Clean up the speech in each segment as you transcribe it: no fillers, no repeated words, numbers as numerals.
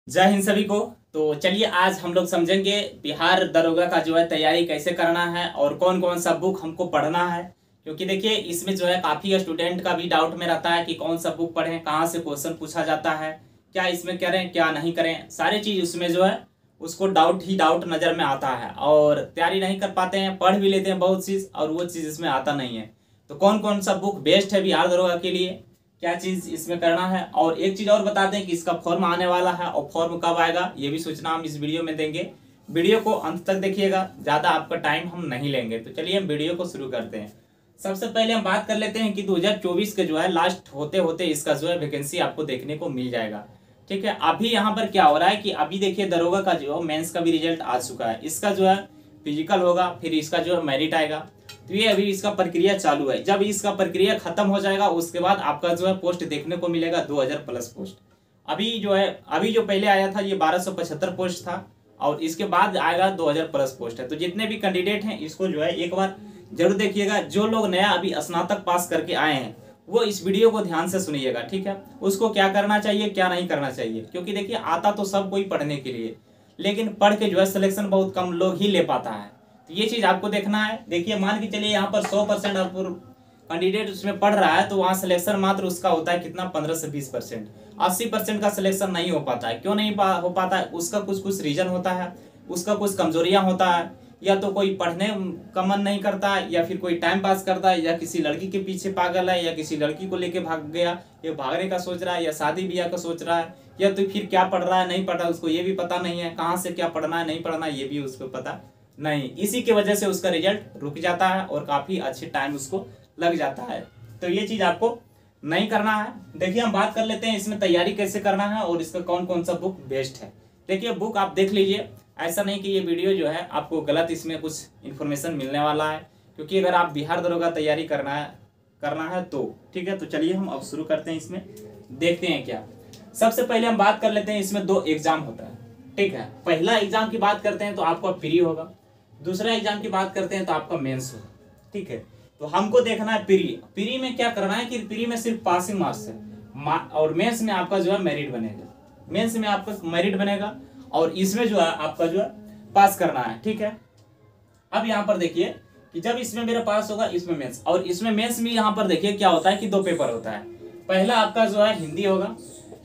जय हिंद सभी को। तो चलिए आज हम लोग समझेंगे बिहार दरोगा का जो है तैयारी कैसे करना है और कौन कौन सा बुक हमको पढ़ना है। क्योंकि देखिए इसमें जो है काफ़ी स्टूडेंट का भी डाउट में रहता है कि कौन सा बुक पढ़ें, कहाँ से क्वेश्चन पूछा जाता है, क्या इसमें करें क्या नहीं करें, सारी चीज़ उसमें जो है उसको डाउट ही डाउट नज़र में आता है और तैयारी नहीं कर पाते हैं। पढ़ भी लेते हैं बहुत चीज़ और वो चीज़ इसमें आता नहीं है। तो कौन कौन सा बुक बेस्ट है बिहार दरोगा के लिए, क्या चीज़ इसमें करना है। और एक चीज़ और बता दें कि इसका फॉर्म आने वाला है और फॉर्म कब आएगा ये भी सूचना हम इस वीडियो में देंगे। वीडियो को अंत तक देखिएगा, ज़्यादा आपका टाइम हम नहीं लेंगे। तो चलिए हम वीडियो को शुरू करते हैं। सबसे पहले हम बात कर लेते हैं कि 2024 के जो है लास्ट होते होते इसका जो है वैकेंसी आपको देखने को मिल जाएगा। ठीक है, अभी यहाँ पर क्या हो रहा है कि अभी देखिए दरोगा का जो मेंस का भी रिजल्ट आ चुका है। इसका जो है फिजिकल होगा, फिर इसका जो है मेरिट आएगा। तो ये अभी इसका प्रक्रिया चालू है। जब इसका प्रक्रिया खत्म हो जाएगा उसके बाद आपका जो है पोस्ट देखने को मिलेगा 2000 प्लस पोस्ट। अभी जो पहले आया था ये 1275 पोस्ट था और इसके बाद आएगा 2000 प्लस पोस्ट है। तो जितने भी कैंडिडेट हैं इसको जो है एक बार जरूर देखिएगा। जो लोग नया अभी स्नातक पास करके आए हैं वो इस वीडियो को ध्यान से सुनिएगा। ठीक है, उसको क्या करना चाहिए क्या नहीं करना चाहिए, क्योंकि देखिए आता तो सब कोई पढ़ने के लिए, लेकिन पढ़ के जो है सिलेक्शन बहुत कम लोग ही ले पाता है। तो ये चीज़ आपको देखना है। देखिए मान के चलिए यहाँ पर 100% कैंडिडेट उसमें पढ़ रहा है तो वहाँ सिलेक्शन मात्र उसका होता है कितना, 15 से 20%। 80% का सिलेक्शन नहीं हो पाता है। क्यों नहीं हो पाता है? उसका कुछ रीजन होता है, उसका कुछ कमजोरियाँ होता है, या तो कोई पढ़ने का मन नहीं करता है, या फिर कोई टाइम पास करता है, या किसी लड़की के पीछे पागल है, या किसी लड़की को लेके भाग गया, या भागने का सोच रहा है, या शादी ब्याह का सोच रहा है, या तो फिर क्या पढ़ रहा है नहीं पढ़ रहा है उसको ये भी पता नहीं है, कहाँ से क्या पढ़ना है नहीं पढ़ना ये भी उसको पता नहीं। इसी की वजह से उसका रिजल्ट रुक जाता है और काफ़ी अच्छे टाइम उसको लग जाता है। तो ये चीज़ आपको नहीं करना है। देखिए हम बात कर लेते हैं इसमें तैयारी कैसे करना है और इसका कौन कौन सा बुक बेस्ट है। देखिए बुक आप देख लीजिए, ऐसा नहीं कि ये वीडियो जो है आपको गलत इसमें कुछ इन्फॉर्मेशन मिलने वाला है, क्योंकि अगर आप बिहार दरोगा तैयारी करना है तो ठीक है। तो चलिए हम अब शुरू करते हैं, इसमें देखते हैं क्या। सबसे पहले हम बात कर लेते हैं, इसमें 2 एग्जाम होता है। ठीक है, पहला एग्जाम की बात करते हैं तो आपका प्री होगा, दूसरा एग्जाम की बात करते हैं तो आपका मेंस होगा। ठीक है, तो हमको देखना है प्री में क्या करना है कि प्री में सिर्फ पासिंग मार्क्स है और मेंस में आपका जो है मेरिट बनेगा। मेंस में आपका मेरिट बनेगा और इसमें जो है आपका जो है पास करना है। ठीक है, अब यहाँ पर देखिए कि जब इसमें मेरा पास होगा इसमें मेंस, और इसमें मेंस में यहाँ पर देखिए क्या होता है कि 2 पेपर होता है। पहला आपका जो है हिंदी होगा,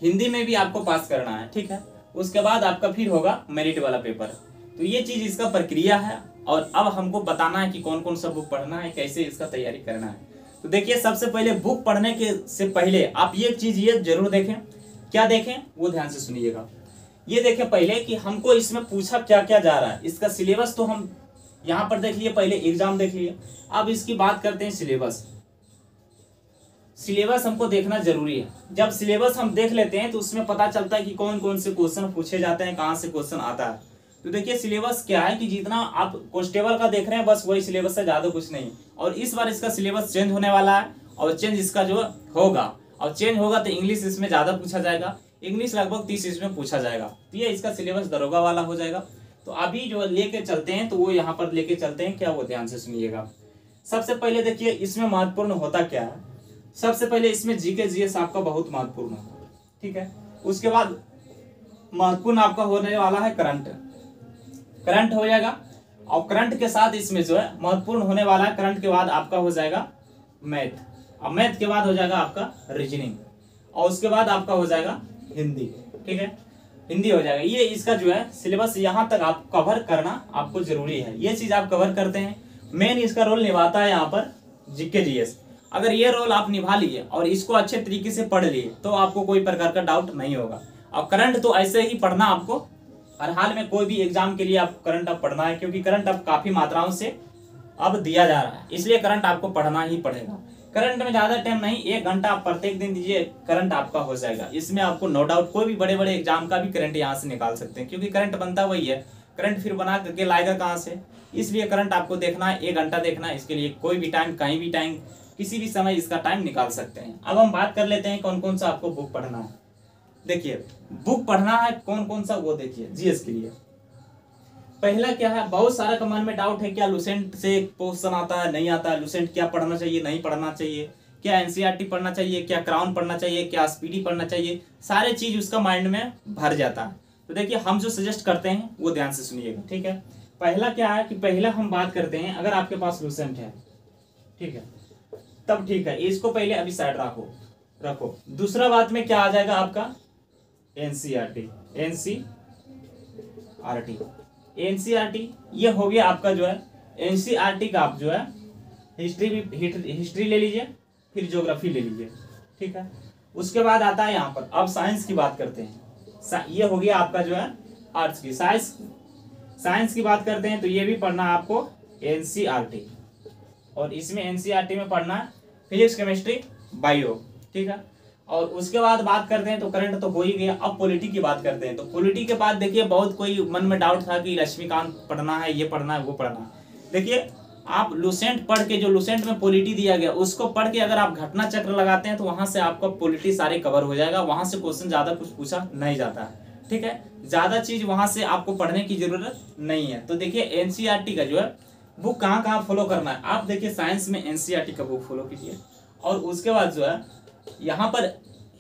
हिंदी में भी आपको पास करना है। ठीक है, उसके बाद आपका फिर होगा मेरिट वाला पेपर। तो ये चीज़ इसका प्रक्रिया है और अब हमको बताना है कि कौन कौन सा बुक पढ़ना है, कैसे इसका तैयारी करना है। तो देखिए सबसे पहले बुक पढ़ने के से पहले आप ये चीज़ ये जरूर देखें। क्या देखें वो ध्यान से सुनिएगा। ये देखें पहले कि हमको इसमें पूछा क्या क्या जा रहा है। इसका सिलेबस तो हम यहाँ पर देख लिए, पहले एग्जाम देख लिए। अब इसकी बात करते हैं सिलेबस। सिलेबस हमको देखना जरूरी है। जब सिलेबस हम देख लेते हैं तो उसमें पता चलता है कि कौन कौन से क्वेश्चन पूछे जाते हैं, कहाँ से क्वेश्चन आता है। तो देखिए सिलेबस क्या है कि जितना आप कांस्टेबल का देख रहे हैं बस वही सिलेबस है, ज़्यादा कुछ नहीं। और इस बार इसका सिलेबस चेंज होने वाला है और चेंज इसका जो होगा, और चेंज होगा तो इंग्लिश इसमें ज़्यादा पूछा जाएगा। इंग्लिश लगभग 30 इसमें पूछा जाएगा। तो ये इसका सिलेबस दरोगा वाला हो जाएगा। तो अभी जो लेके चलते हैं तो वो यहाँ पर लेके चलते हैं क्या, वो ध्यान से सुनिएगा। सबसे पहले देखिए इसमें महत्वपूर्ण होता क्या है। सबसे पहले इसमें जीके जीएस आपका बहुत महत्वपूर्ण है। ठीक है, उसके बाद महत्वपूर्ण आपका होने वाला है करंट हो जाएगा, और करंट के साथ इसमें जो है महत्वपूर्ण होने वाला है, करंट के बाद आपका हो जाएगा मैथ, और मैथ के बाद हो जाएगा आपका रीजनिंग, और उसके बाद आपका हो जाएगा हिंदी। ठीक है, हिंदी हो जाएगा। ये इसका जो है सिलेबस यहाँ तक आप कवर करना आपको जरूरी है। ये चीज़ आप कवर करते हैं। मेन इसका रोल निभाता है यहाँ पर जीके जीएस। अगर ये रोल आप निभा लिए और इसको अच्छे तरीके से पढ़ लिए तो आपको कोई प्रकार का डाउट नहीं होगा। और करंट तो ऐसे ही पढ़ना आपको, हर हाल में कोई भी एग्जाम के लिए आप करंट अब पढ़ना है, क्योंकि करंट अब काफ़ी मात्राओं से अब दिया जा रहा है, इसलिए करंट आपको पढ़ना ही पड़ेगा। करंट में ज़्यादा टाइम नहीं, 1 घंटा आप प्रत्येक दिन दीजिए, करंट आपका हो जाएगा। इसमें आपको नो डाउट कोई भी बड़े बड़े एग्जाम का भी करंट यहाँ से निकाल सकते हैं, क्योंकि करंट बनता वही है। करंट फिर बना करके लाएगा कहाँ से, इसलिए करंट आपको देखना है, 1 घंटा देखना है। इसके लिए कोई भी टाइम, कहीं भी टाइम, किसी भी समय इसका टाइम निकाल सकते हैं। अब हम बात कर लेते हैं कौन कौन सा आपको बुक पढ़ना है। देखिए बुक पढ़ना है कौन कौन सा, वो देखिए जीएस के लिए। पहला क्या है, बहुत सारा का मन में डाउट है, क्या लुसेंट से क्वेश्चन आता है नहीं आता है, लुसेंट क्या पढ़ना चाहिए नहीं पढ़ना चाहिए, क्या एनसीईआरटी पढ़ना चाहिए, क्या क्राउन पढ़ना चाहिए, क्या स्पीडी पढ़ना चाहिए, सारे चीज उसका माइंड में भर जाता है। तो देखिए हम जो सजेस्ट करते हैं वो ध्यान से सुनिएगा, ठीक है। पहला क्या है कि पहला हम बात करते हैं, अगर आपके पास लूसेंट है, ठीक है, तब ठीक है, इसको पहले अभी साइड रखो। दूसरा बात में क्या आ जाएगा आपका एनसीईआरटी। एनसीईआरटी ये हो गया आपका जो है एनसीईआरटी का। आप जो है हिस्ट्री ले लीजिए, फिर ज्योग्राफी ले लीजिए, ठीक है। उसके बाद आता है यहाँ पर, अब साइंस की बात करते हैं। ये हो गया आपका जो है आर्ट्स की। साइंस की बात करते हैं तो ये भी पढ़ना है आपको एनसीईआरटी, और इसमें एनसीईआरटी में पढ़ना है फिजिक्स, केमिस्ट्री, बायो, ठीक है। और उसके बाद बात करते हैं तो करंट तो हो ही गया। अब पॉलिटी की बात करते हैं तो पॉलिटी के बाद देखिए बहुत कोई मन में डाउट था कि लक्ष्मीकांत पढ़ना है, ये पढ़ना है, वो पढ़ना है। देखिए आप लूसेंट पढ़ के, जो लूसेंट में पॉलिटी दिया गया उसको पढ़ के अगर आप घटना चक्र लगाते हैं तो वहां से आपका पॉलिटी सारे कवर हो जाएगा, वहां से क्वेश्चन ज्यादा कुछ पूछा नहीं जाता है, ठीक है। ज्यादा चीज वहां से आपको पढ़ने की जरूरत नहीं है। तो देखिए एनसीईआरटी का जो है बुक कहाँ फॉलो करना है, आप देखिए साइंस में एनसीईआरटी का बुक फॉलो कीजिए, और उसके बाद जो है यहाँ पर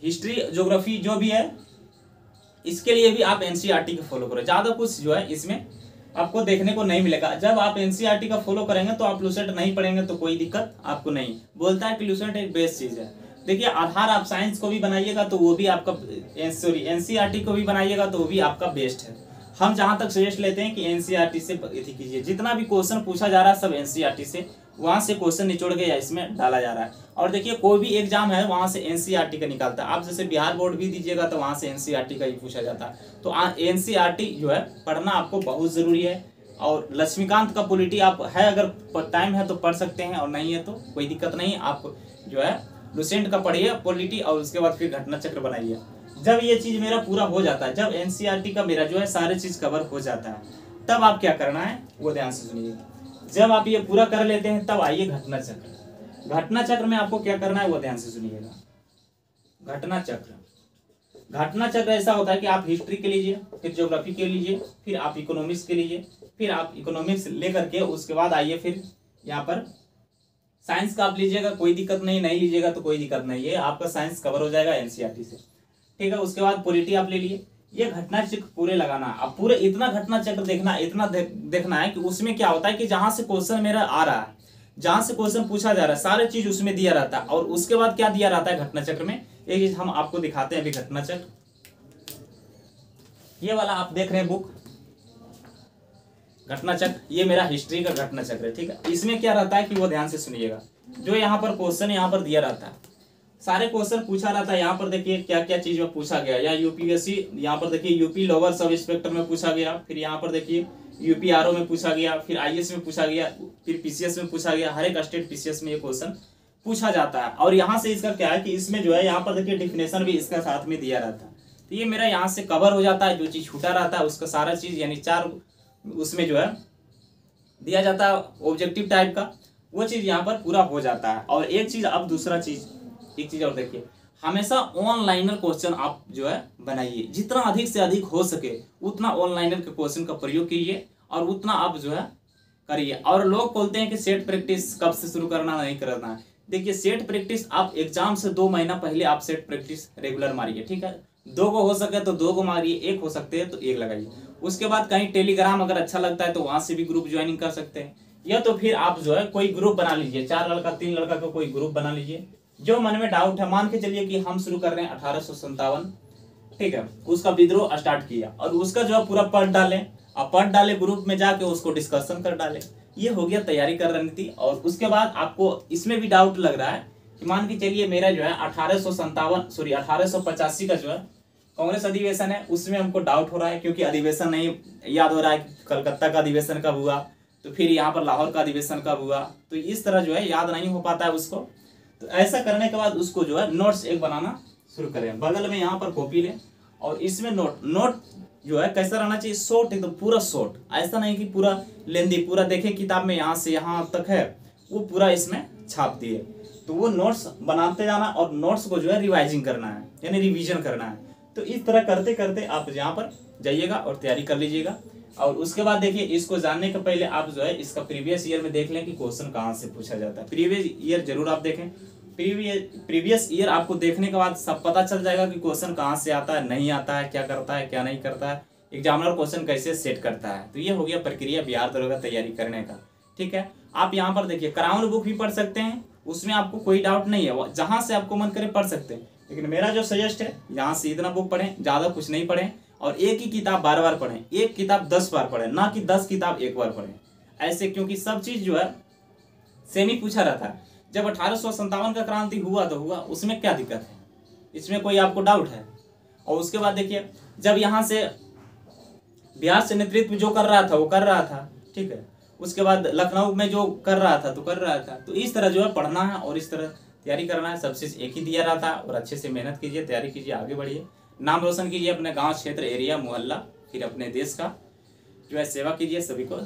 हिस्ट्री, ज्योग्राफी जो भी है इसके लिए भी आप एनसीईआरटी का फॉलो करो। ज्यादा कुछ जो है इसमें आपको देखने को नहीं मिलेगा। जब आप एनसीईआरटी का फॉलो करेंगे तो आप लूसेंट नहीं पढ़ेंगे तो कोई दिक्कत आपको नहीं। बोलता है कि लूसेंट एक बेस्ट चीज है। देखिए आधार आप साइंस को भी बनाइएगा तो वो भी आपका, एनसीईआरटी को भी बनाइएगा तो वो भी आपका बेस्ट है। हम जहां तक सजेस्ट लेते हैं कि एनसीईआरटी से कीजिए, जितना भी क्वेश्चन पूछा जा रहा है सब एनसीईआरटी से, वहां से क्वेश्चन निचोड़ के या इसमें डाला जा रहा है। और देखिए कोई भी एग्जाम है वहां से एनसीईआरटी का निकालता है। आप जैसे बिहार बोर्ड भी दीजिएगा तो वहां से एनसीईआरटी का ही पूछा जाता है। तो एनसीईआरटी जो है पढ़ना आपको बहुत जरूरी है। और लक्ष्मीकांत का पॉलिटी आप है, अगर टाइम है तो पढ़ सकते हैं, और नहीं है तो कोई दिक्कत नहीं। आप जो है लूसेंट का पढ़िए पॉलिटी, और उसके बाद फिर घटना चक्र बनाइए। जब ये चीज मेरा पूरा हो जाता है, जब एनसीईआरटी का मेरा जो है सारे चीज कवर हो जाता है, तब आप क्या करना है वो ध्यान से सुनिए। जब आप ये पूरा कर लेते हैं तब आइए घटना चक्र। घटना चक्र में आपको क्या करना है वो ध्यान से सुनिएगा। घटना चक्र ऐसा होता है कि आप हिस्ट्री के लीजिए, फिर ज्योग्राफी के लीजिए, फिर आप इकोनॉमिक्स के लीजिए, फिर आप इकोनॉमिक्स लेकर के उसके बाद आइए फिर यहाँ पर साइंस का आप लीजिएगा, कोई दिक्कत नहीं लीजिएगा तो कोई दिक्कत नहीं है, आपका साइंस कवर हो जाएगा एनसीईआरटी से, ठीक है। उसके बाद पॉलिटी आप ले लिए। ये घटना चक्र पूरे लगाना, अब पूरे इतना घटना चक्र देखना, इतना देखना है कि उसमें क्या होता है कि जहां से क्वेश्चन मेरा आ रहा है, जहां से क्वेश्चन पूछा जा रहा है, सारे चीज उसमें दिया रहता है। और उसके बाद क्या दिया रहता है घटना चक्र में, एक चीज हम आपको दिखाते हैं अभी। घटना चक्र ये वाला आप देख रहे हैं बुक, घटना चक्र, ये मेरा हिस्ट्री का घटना चक्र है, ठीक है। इसमें क्या रहता है कि वो ध्यान से सुनिएगा। जो यहाँ पर क्वेश्चन यहाँ पर दिया रहता है, सारे क्वेश्चन पूछा रहता है। यहाँ पर देखिए क्या क्या चीज में पूछा गया, या यूपीएससी, यहाँ पर देखिए यूपी लोअर सब इंस्पेक्टर में पूछा गया, फिर यहाँ पर देखिए यूपी आरओ में पूछा गया, फिर आईएएस में पूछा गया, फिर पीसीएस में पूछा गया। हर एक स्टेट पीसीएस में ये क्वेश्चन पूछा जाता है। और यहाँ से इसका क्या है कि इसमें जो है यहाँ पर देखिए डिफिनेशन भी इसका साथ में दिया रहता है। तो ये मेरा यहाँ से कवर हो जाता है। जो चीज छूटा रहता है उसका सारा चीज, यानी 4 उसमें जो है दिया जाता है ऑब्जेक्टिव टाइप का, वो चीज यहाँ पर पूरा हो जाता है। और एक चीज, अब दूसरा चीज, एक चीज और देखिए, हमेशा ऑनलाइनर क्वेश्चन आप जो है बनाइए। जितना अधिक से अधिक हो सके उतना ऑनलाइनर के क्वेश्चन का प्रयोग कीजिए, और उतना आप जो है करिए। और लोग बोलते हैं कि सेट प्रैक्टिस कब से शुरू करना, नहीं करना है। देखिए सेट प्रैक्टिस आप एग्जाम से 2 महीना पहले आप सेट प्रैक्टिस रेगुलर मारिए, ठीक है। 2 को हो सके तो 2 को मारिए, 1 हो सकते हैं तो 1 लगाइए। उसके बाद कहीं टेलीग्राम अगर अच्छा लगता है तो वहां से भी ग्रुप ज्वाइनिंग कर सकते हैं, या तो फिर आप जो है कोई ग्रुप बना लीजिए, 4 लड़का 3 लड़का का कोई ग्रुप बना लीजिए। जो मन में डाउट है, मान के चलिए कि हम शुरू कर रहे हैं 1857, ठीक है, उसका विद्रोह स्टार्ट किया, और उसका जो है पूरा पढ़ डालें, अब पढ़ डाले ग्रुप में जाके उसको डिस्कशन कर डाले। ये हो गया तैयारी कर रणनीति। और उसके बाद आपको इसमें भी डाउट लग रहा है कि मान के चलिए मेरा जो है 1885 का जो है कांग्रेस अधिवेशन है, उसमें हमको डाउट हो रहा है, क्योंकि अधिवेशन नहीं याद हो रहा है कि कलकत्ता का अधिवेशन कब हुआ, तो फिर यहाँ पर लाहौर का अधिवेशन कब हुआ, तो इस तरह जो है याद नहीं हो पाता है उसको। तो ऐसा करने के बाद उसको जो है नोट्स एक बनाना शुरू करें। बगल में यहाँ पर कॉपी लें, और इसमें नोट जो है कैसा रहना चाहिए, शॉर्ट, एकदम पूरा शॉर्ट, ऐसा नहीं कि पूरा लेंदी, पूरा देखे किताब में यहाँ से यहाँ तक है वो पूरा इसमें छाप दिए। तो वो नोट्स बनाते जाना, और नोट्स को जो है रिवाइजिंग करना है, यानी रिवीजन करना है। तो इस तरह करते करते आप यहाँ पर जाइएगा और तैयारी कर लीजिएगा। और उसके बाद देखिए, इसको जानने के पहले आप जो है इसका प्रीवियस ईयर में देख लें कि क्वेश्चन कहाँ से पूछा जाता है। प्रीवियस ईयर जरूर आप देखें। प्रीवियस ईयर आपको देखने के बाद सब पता चल जाएगा कि क्वेश्चन कहाँ से आता है, नहीं आता है, क्या करता है, क्या नहीं करता है। एग्जामिनर क्वेश्चन कैसे सेट करता है। तो ये हो गया प्रक्रिया बिहार दरोगा तैयारी करने का। ठीक है, आप यहाँ पर देखिए क्राउन बुक भी पढ़ सकते हैं, उसमें आपको कोई डाउट नहीं है, वो जहाँ से आपको मन करे पढ़ सकते हैं। लेकिन मेरा जो सजेस्ट है, यहाँ से इतना बुक पढ़ें, ज़्यादा कुछ नहीं पढ़ें, और एक ही किताब बार बार पढ़ें, एक किताब 10 बार पढ़ें, ना कि 10 किताब एक बार पढ़ें। ऐसे क्योंकि सब चीज़ जो है सेम ही पूछा रहता है। जब 1857 का क्रांति हुआ तो हुआ, उसमें क्या दिक्कत है, इसमें कोई आपको डाउट है। और उसके बाद देखिए जब यहाँ से बिहार से नेतृत्व जो कर रहा था वो कर रहा था, ठीक है, उसके बाद लखनऊ में जो कर रहा था तो कर रहा था। तो इस तरह जो है पढ़ना है और इस तरह तैयारी करना है, सब चीज़ एक ही दिया रहता है। और अच्छे से मेहनत कीजिए, तैयारी कीजिए, आगे बढ़िए, नाम रोशन कीजिए अपने गांव, क्षेत्र, एरिया, मोहल्ला, फिर अपने देश का जो है सेवा कीजिए। सभी को